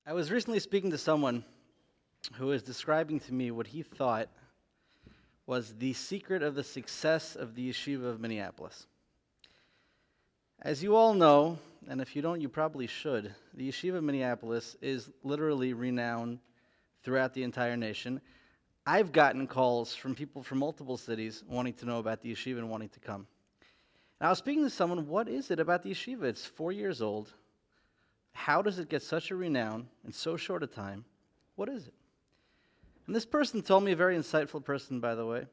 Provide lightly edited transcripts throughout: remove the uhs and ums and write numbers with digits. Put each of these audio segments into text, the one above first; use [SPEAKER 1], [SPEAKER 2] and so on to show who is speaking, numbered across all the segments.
[SPEAKER 1] I was recently speaking to someone who was describing to me what he thought was the secret of the success of the yeshiva of Minneapolis. As you all know, and if you don't, you probably should, the yeshiva of Minneapolis is literally renowned throughout the entire nation. I've gotten calls from people from multiple cities wanting to know about the yeshiva and wanting to come. And I was speaking to someone, what is it about the yeshiva? It's 4 years old. How does it get such a renown in so short a time? What is it? And this person told me, a very insightful person, by the way,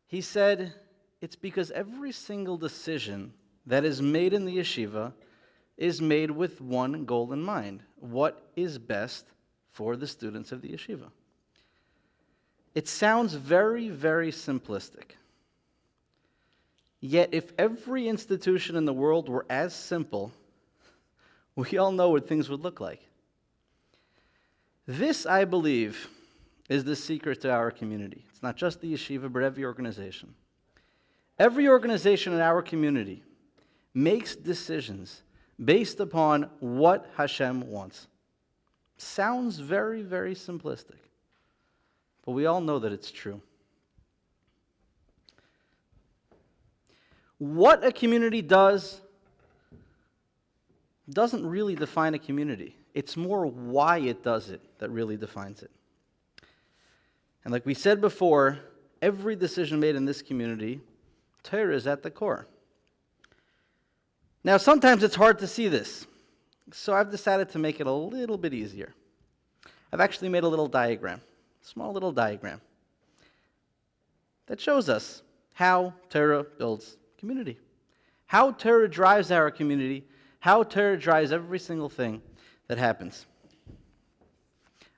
[SPEAKER 1] he said, it's because every single decision that is made in the yeshiva is made with one goal in mind. What is best for the students of the yeshiva? It sounds very, very simplistic. Yet if every institution in the world were as simple, we all know what things would look like. This, I believe, is the secret to our community. It's not just the yeshiva, but every organization. Every organization in our community makes decisions based upon what Hashem wants. Sounds very, very simplistic, but we all know that it's true. What a community doesn't really define a community. It's more why it does it that really defines it. And like we said before, every decision made in this community, Torah is at the core. Now, sometimes it's hard to see this, so I've decided to make it a little bit easier. I've actually made a little diagram, small little diagram, that shows us how Torah builds community, how Torah drives our community, how Torah drives every single thing that happens.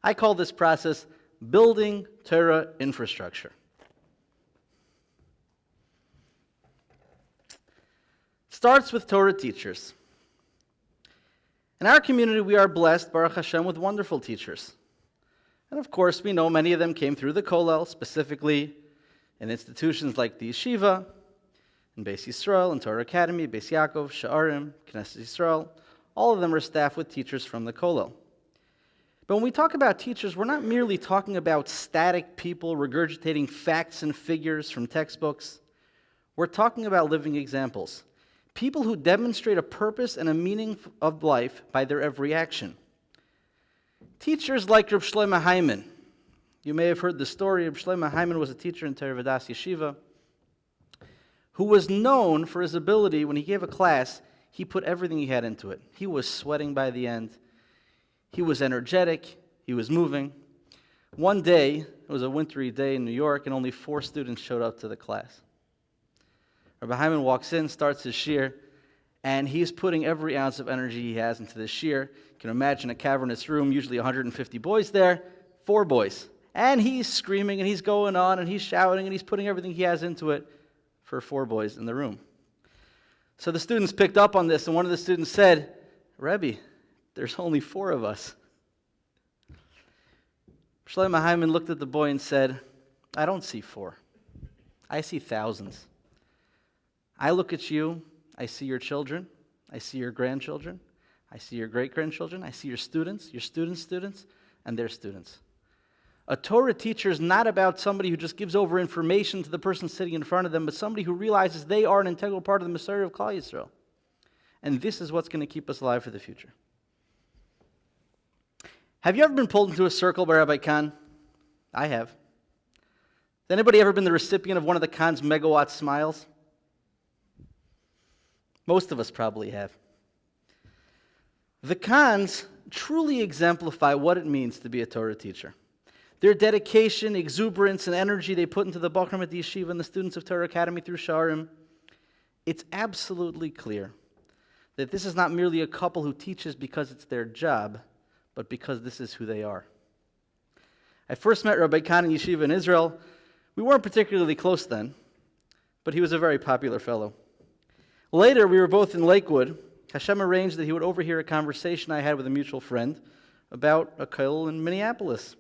[SPEAKER 1] I call this process building Torah infrastructure. Starts with Torah teachers. In our community, we are blessed, Baruch Hashem, with wonderful teachers. And of course, we know many of them came through the Kollel, specifically in institutions like the Yeshiva, in Beis Yisrael, in Torah Academy, Beis Yaakov, Sha'arim, Knesset Yisrael. All of them are staffed with teachers from the Kollel. But when we talk about teachers, we're not merely talking about static people regurgitating facts and figures from textbooks. We're talking about living examples. People who demonstrate a purpose and a meaning of life by their every action. Teachers like Reb Shlomo Hyman. You may have heard the story. Reb Shlomo Hyman was a teacher in Torah Vodas Yeshiva who was known for his ability, when he gave a class, he put everything he had into it. He was sweating by the end. He was energetic. He was moving. One day, it was a wintry day in New York, and only 4 students showed up to the class. Rabbi Hyman walks in, starts his shiur, and he's putting every ounce of energy he has into this shiur. You can imagine a cavernous room, usually 150 boys there, 4 boys. And he's screaming, and he's going on, and he's shouting, and he's putting everything he has into it for 4 boys in the room. So the students picked up on this, and one of the students said, Rebbe, there's only 4 of us. Shlomo Hyman looked at the boy and said, I don't see 4. I see thousands. I look at you, I see your children, I see your grandchildren, I see your great-grandchildren, I see your students, and their students. A Torah teacher is not about somebody who just gives over information to the person sitting in front of them, but somebody who realizes they are an integral part of the Messiah of Klal Yisrael. And this is what's going to keep us alive for the future. Have you ever been pulled into a circle by Rabbi Kahan? I have. Has anybody ever been the recipient of one of the Kahan's megawatt smiles? Most of us probably have. The Kahans truly exemplify what it means to be a Torah teacher. Their dedication, exuberance, and energy they put into the Bachrim at the Yeshiva and the students of Torah Academy through Sha'arim, it's absolutely clear that this is not merely a couple who teaches because it's their job, but because this is who they are. I first met Rabbi Kahan in Yeshiva in Israel. We weren't particularly close then, but he was a very popular fellow. Later, we were both in Lakewood. Hashem arranged that he would overhear a conversation I had with a mutual friend about a kollel in Minneapolis.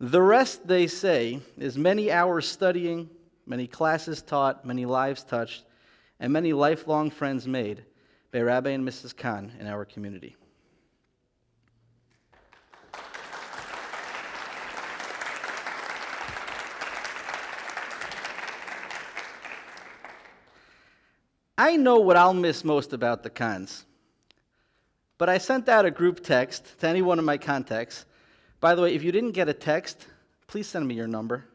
[SPEAKER 1] The rest, they say, is many hours studying, many classes taught, many lives touched, and many lifelong friends made by Rabbi and Mrs. Kahan in our community. I know what I'll miss most about the Kahans, but I sent out a group text to any one of my contacts. By the way, if you didn't get a text, please send me your number.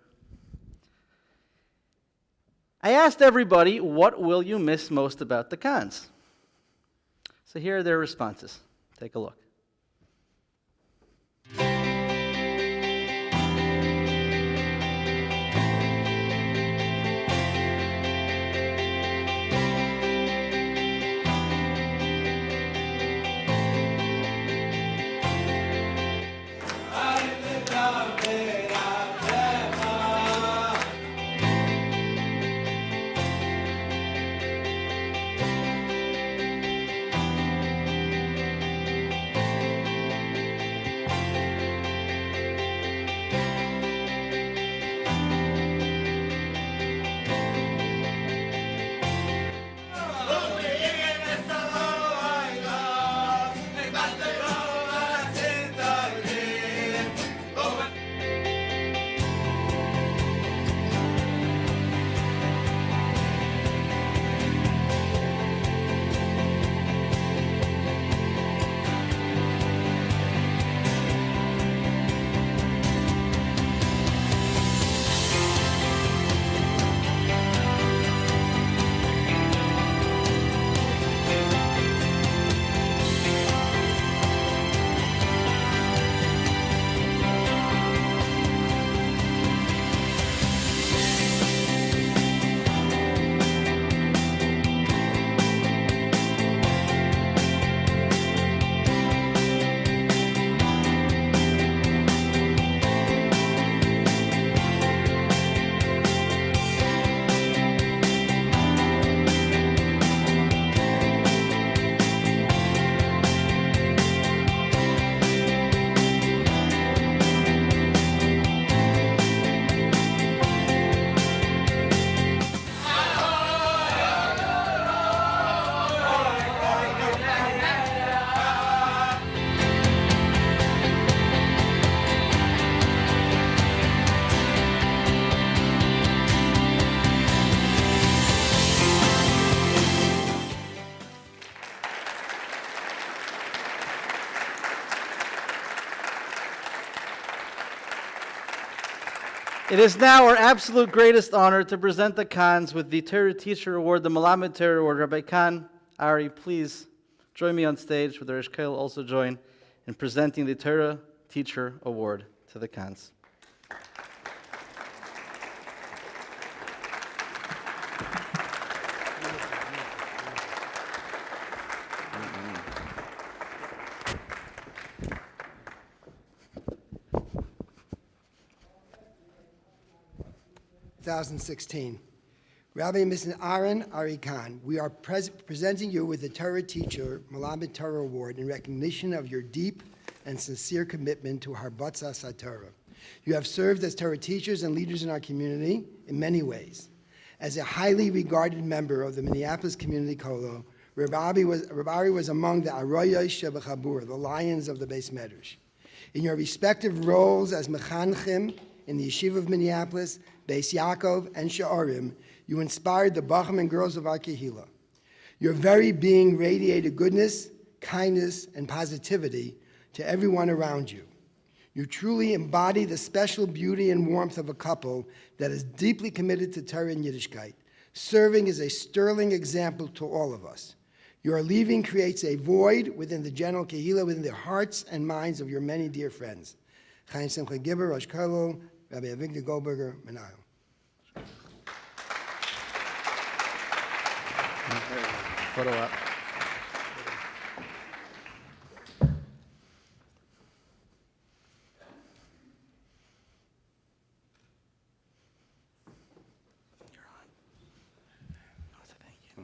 [SPEAKER 1] I asked everybody, what will you miss most about the Kahans? So here are their responses. Take a look. It is now our absolute greatest honor to present the Kahans with the Torah Teacher Award, the Melamed Torah Award. Rabbi Kahan, Ari, please join me on stage with Ari Kahan also join in presenting the Torah Teacher Award to the Kahans.
[SPEAKER 2] Rabbi and Mrs. Ari Kahan, we are presenting you with the Torah Teacher Melamed Torah Award in recognition of your deep and sincere commitment to Harbatzas HaTorah. You have served as Torah teachers and leaders in our community in many ways. As a highly regarded member of the Minneapolis community Kollel, Rabbi was among the Aroyos Shebechabur, the lions of the Beis Medrash. In your respective roles as Mechanchim in the Yeshiva of Minneapolis, Beis Yaakov, and Sha'arim, you inspired the Bachim and girls of our Kehillah. Your very being radiated goodness, kindness, and positivity to everyone around you. You truly embody the special beauty and warmth of a couple that is deeply committed to Torah and Yiddishkeit, serving as a sterling example to all of us. Your leaving creates a void within the general Kehillah, within the hearts and minds of your many dear friends. Chaim Simcha Gibber, Rosh Kollel, Rabbi Avigdor Goldberger, Menayel.
[SPEAKER 1] Photo up. You're on. Thank you.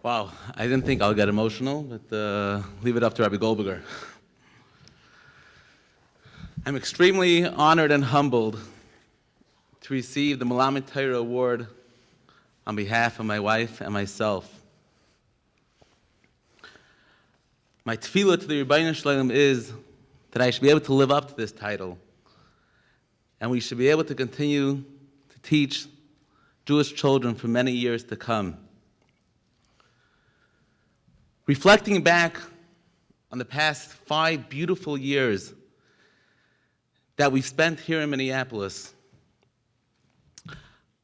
[SPEAKER 3] Wow, I didn't think I'll get emotional, but leave it up to Rabbi Goldberger. I'm extremely honored and humbled to receive the Melamed Torah Award on behalf of my wife and myself. My tefillah to the Rebbeinu Shalom is that I should be able to live up to this title, and we should be able to continue to teach Jewish children for many years to come. Reflecting back on the past 5 beautiful years that we've spent here in Minneapolis,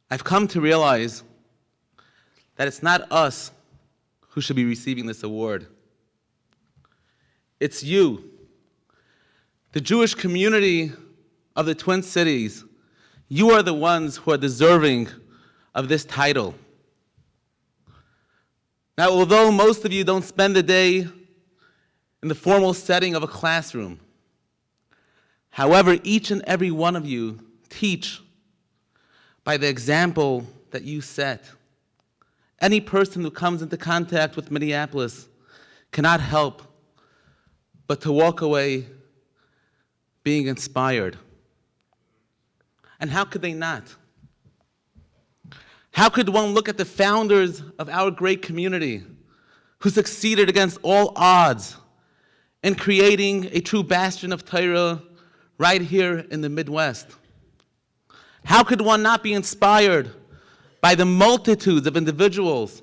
[SPEAKER 3] I've come to realize that it's not us who should be receiving this award. It's you, the Jewish community of the Twin Cities. You are the ones who are deserving of this title. Now, although most of you don't spend the day in the formal setting of a classroom, however, each and every one of you teach by the example that you set. Any person who comes into contact with Minneapolis cannot help but to walk away being inspired. And how could they not? How could one look at the founders of our great community who succeeded against all odds in creating a true bastion of Torah right here in the Midwest? How could one not be inspired by the multitudes of individuals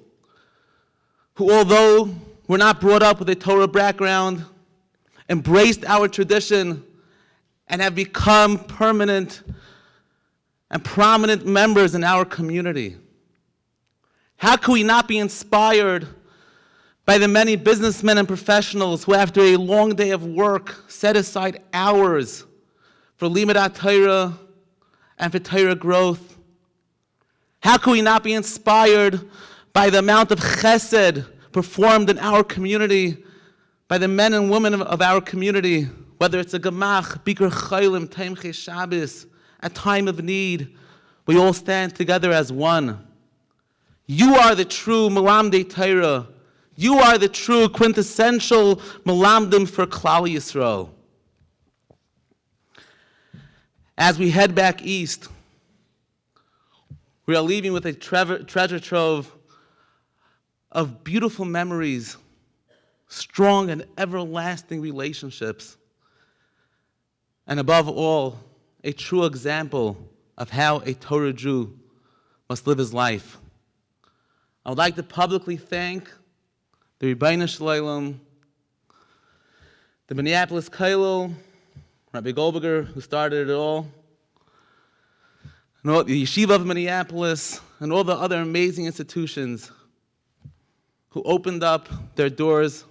[SPEAKER 3] who, although were not brought up with a Torah background, embraced our tradition and have become permanent and prominent members in our community? How could we not be inspired by the many businessmen and professionals who, after a long day of work, set aside hours for Limudat Torah and for Torah growth? How could we not be inspired by the amount of chesed performed in our community by the men and women of our community, whether it's a gemach, bikur chaylim, taimche Shabbos, at time of need, we all stand together as one. You are the true Melamed Torah. You are the true quintessential Melamdim for Klal Yisrael. As we head back east, we are leaving with a treasure trove of beautiful memories, strong and everlasting relationships, and above all, a true example of how a Torah Jew must live his life. I would like to publicly thank the Rebbeinu Shalom, the Minneapolis Kollel, Rabbi Goldberger, who started it all, and all, the Yeshiva of Minneapolis, and all the other amazing institutions who opened up their doors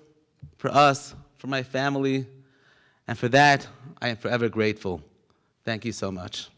[SPEAKER 3] for us, for my family, and for that, I am forever grateful. Thank you so much.